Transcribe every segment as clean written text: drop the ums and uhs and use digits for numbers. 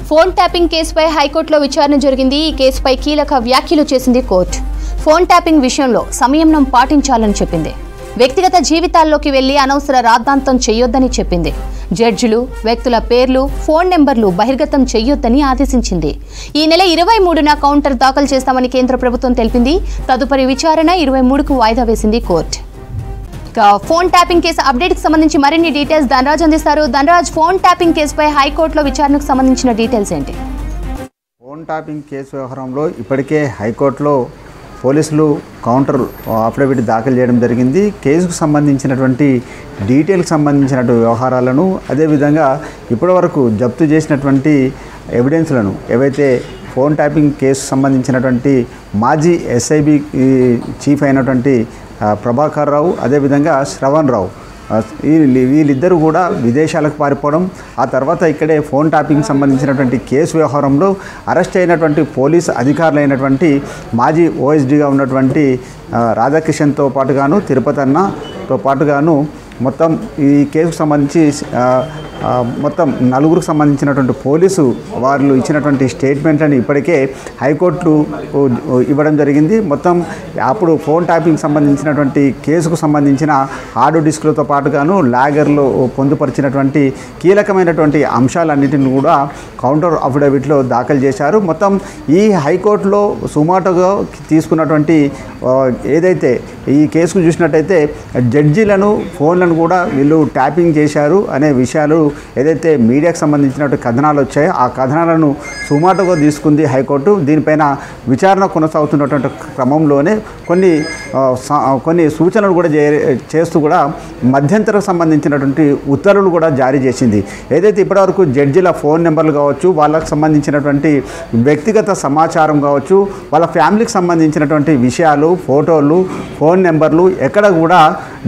Phone tapping కేసుపై హైకోర్టులో విచారణ జరిగింది. ఈ కేసుపై కీలక వ్యాఖ్యలు చేసింది కోర్టు. ఫోన్ ట్యాపింగ్ విషయంలో సంయమనం పాటించాలని చెప్పింది. వ్యక్తిగత జీవితాల్లోకి వెళ్లి అనవసర రాద్ధాంతం చేయొద్దని చెప్పింది. జడ్జిలు వ్యక్తుల పేర్లు, ఫోన్ నెంబర్లు బహిర్గతం చేయొద్దని ఆదేశించింది. ఈ నెల 23న కౌంటర్ దాఖలు చేస్తామని కేంద్ర ప్రభుత్వం తెలిపింది. తదుపరి విచారణ 23కు వాయిదా వేసింది కోర్టు. ఫోన్ ట్యాపింగ్ కేసు అప్డేట్కి సంబంధించి మరిన్ని డీటెయిల్స్ ధనరాజ్ అందిస్తారు. ధనరాజ్, ఫోన్ ట్యాపింగ్ కేసుపై హైకోర్టులో విచారణకు సంబంధించిన డీటెయిల్స్ ఏంటి? ఫోన్ ట్యాపింగ్ కేసు వ్యవహారంలో ఇప్పటికే హైకోర్టులో పోలీసులు కౌంటర్ అఫిడవిట్ దాఖలు చేయడం జరిగింది. కేసుకు సంబంధించినటువంటి డీటెయిల్కి సంబంధించినటువంటి వ్యవహారాలను, అదేవిధంగా ఇప్పటివరకు జప్తు చేసినటువంటి ఎవిడెన్స్లను, ఏవైతే ఫోన్ ట్యాపింగ్ కేసు సంబంధించినటువంటి మాజీ ఎస్ఐబి చీఫ్ అయినటువంటి ప్రభాకర్ రావు, అదేవిధంగా శ్రవణ్ రావు, వీళ్ళిద్దరూ కూడా విదేశాలకు పారిపోవడం, ఆ తర్వాత ఇక్కడే ఫోన్ ట్యాపింగ్ సంబంధించినటువంటి కేసు వ్యవహారంలో అరెస్ట్ అయినటువంటి పోలీసు అధికారులైనటువంటి మాజీ ఓఎస్డీగా ఉన్నటువంటి రాధాకిషన్తో పాటుగాను, తిరుపతి అన్నతో పాటుగాను మొత్తం ఈ కేసుకు సంబంధించి మొత్తం 4గురికి సంబంధించినటువంటి పోలీసు వాళ్ళు ఇచ్చినటువంటి స్టేట్మెంట్లను ఇప్పటికే హైకోర్టు ఇవ్వడం జరిగింది. మొత్తం అప్పుడు ఫోన్ ట్యాపింగ్ సంబంధించినటువంటి కేసుకు సంబంధించిన హార్డ్ డిస్క్లతో పాటుగాను లాగర్లో పొందుపరిచినటువంటి కీలకమైనటువంటి అంశాలన్నింటిని కూడా కౌంటర్ అఫిడవిట్లో దాఖలు చేశారు. మొత్తం ఈ హైకోర్టులో సుమాటోగా తీసుకున్నటువంటి ఏదైతే ఈ కేసుకు చూసినట్టయితే జడ్జీలను, ఫోన్లను కూడా వీళ్ళు ట్యాపింగ్ చేశారు అనే విషయాలు ఏదైతే మీడియాకు సంబంధించినటువంటి కథనాలు వచ్చాయో ఆ కథనాలను సుమాటోగా తీసుకుంది హైకోర్టు. దీనిపైన విచారణ కొనసాగుతున్నటువంటి క్రమంలోనే కొన్ని సూచనలు కూడా చేస్తూ కూడా మధ్యంతరకు సంబంధించినటువంటి ఉత్తర్వులు కూడా జారీ చేసింది. ఏదైతే ఇప్పటివరకు జడ్జీల ఫోన్ నెంబర్లు కావచ్చు, వాళ్ళకు సంబంధించినటువంటి వ్యక్తిగత సమాచారం కావచ్చు, వాళ్ళ ఫ్యామిలీకి సంబంధించినటువంటి విషయాలు, ఫోటోలు, ఫోన్ నెంబర్లు ఎక్కడ కూడా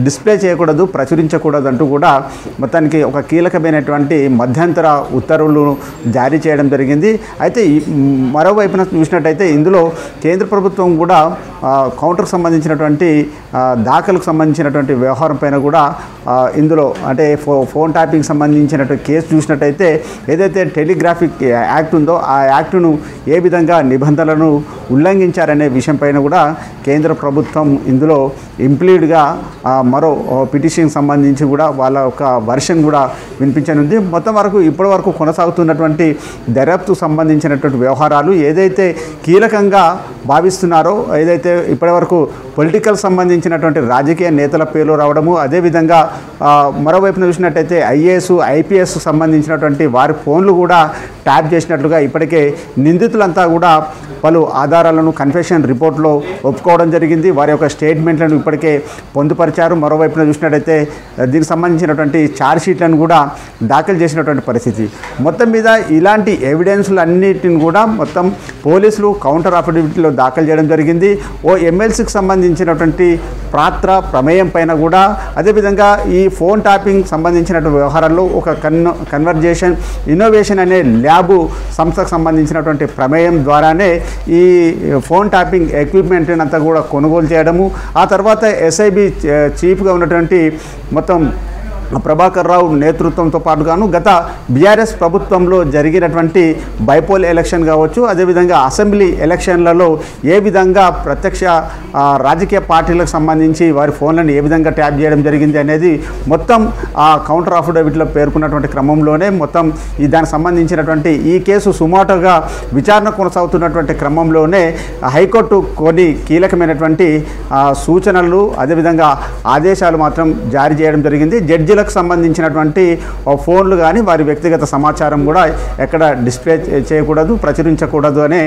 డిస్ప్లే చేయకూడదు, ప్రచురించకూడదు అంటూ కూడా మొత్తానికి ఒక కీలకమైనటువంటి మధ్యంతర ఉత్తర్వులు జారీ చేయడం జరిగింది. అయితే మరోవైపున చూసినట్టయితే ఇందులో కేంద్ర ప్రభుత్వం కూడా కౌంటర్కి సంబంధించినటువంటి దాఖలకు సంబంధించినటువంటి వ్యవహారం పైన కూడా ఇందులో అంటే ఫోన్ ట్యాపింగ్ సంబంధించినటువంటి కేసు చూసినట్టయితే ఏదైతే టెలిగ్రాఫిక్ యాక్ట్ ఉందో ఆ యాక్టును ఏ విధంగా నిబంధనలను ఉల్లంఘించారనే విషయం పైన కూడా కేంద్ర ప్రభుత్వం ఇందులో ఇంప్లీడ్గా మరో పిటిషన్ సంబంధించి కూడా వాళ్ళ ఒక వర్షన్ కూడా వినిపించనుంది. మొత్తం వరకు ఇప్పటి వరకు కొనసాగుతున్నటువంటి దర్యాప్తు సంబంధించినటువంటి వ్యవహారాలు ఏదైతే కీలకంగా భావిస్తున్నారో, ఏదైతే ఇప్పటివరకు పొలిటికల్ సంబంధించినటువంటి రాజకీయ నేతల పేర్లు రావడము, అదేవిధంగా మరోవైపున చూసినట్టయితే ఐఏఎస్, ఐపీఎస్ సంబంధించినటువంటి వారి ఫోన్లు కూడా ట్యాప్ చేసినట్లుగా ఇప్పటికే నిందితులంతా కూడా పలు ఆధారాలను కన్ఫెషన్ రిపోర్ట్లో ఒప్పుకోవడం జరిగింది. వారి యొక్క స్టేట్మెంట్లను ఇప్పటికే పొందుపరిచారు. మరోవైపున చూసినట్టయితే దీనికి సంబంధించినటువంటి ఛార్జ్ షీట్లను కూడా దాఖలు చేసినటువంటి పరిస్థితి. మొత్తం మీద ఇలాంటి ఎవిడెన్స్లు అన్నిటిని కూడా మొత్తం పోలీసులు కౌంటర్ అఫిడవిట్లో దాఖలు చేయడం జరిగింది. ఓ ఎమ్మెల్సీకి సంబంధించినటువంటి పాత్ర, ప్రమేయం పైన కూడా, అదేవిధంగా ఈ ఫోన్ ట్యాపింగ్ సంబంధించినటువంటి వ్యవహారాల్లో ఒక కన్వర్జేషన్ ఇన్నోవేషన్ అనే ల్యాబ్ సంస్థకు సంబంధించినటువంటి ప్రమేయం ద్వారానే ఈ ఫోన్ ట్యాపింగ్ ఎక్విప్మెంట్ అంతా కూడా కొనుగోలు చేయడము, ఆ తర్వాత ఎస్ఐబి చీఫ్గా ఉన్నటువంటి మొత్తం ప్రభాకర్ రావు నేతృత్వంతో పాటుగాను గత బీఆర్ఎస్ ప్రభుత్వంలో జరిగినటువంటి బైపోల్ ఎలక్షన్ కావచ్చు, అదేవిధంగా అసెంబ్లీ ఎలక్షన్లలో ఏ విధంగా ప్రత్యక్ష రాజకీయ పార్టీలకు సంబంధించి వారి ఫోన్లను ఏ విధంగా ట్యాప్ చేయడం జరిగింది అనేది మొత్తం ఆ కౌంటర్ అఫిడవిట్లో పేర్కొన్నటువంటి క్రమంలోనే మొత్తం దానికి సంబంధించినటువంటి ఈ కేసు సుమాటోగా విచారణ కొనసాగుతున్నటువంటి క్రమంలోనే హైకోర్టు కొన్ని కీలకమైనటువంటి సూచనలు, అదేవిధంగా ఆదేశాలు మాత్రం జారీ చేయడం జరిగింది. జడ్జీలకు సంబంధించినటువంటి ఫోన్లు కానీ వారి వ్యక్తిగత సమాచారం కూడా ఎక్కడ డిస్ప్లే చేయకూడదు, ప్రచురించకూడదు అనే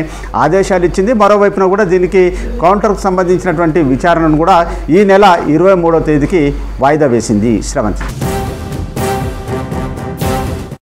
ఆదేశాలు ఇచ్చింది. మరోవైపున కూడా దీనికి కౌంటర్కు సంబంధించినటువంటి విచారణను కూడా ఈ నెల 23వ తేదీకి వాయిదా వేసింది. శ్రవంతి.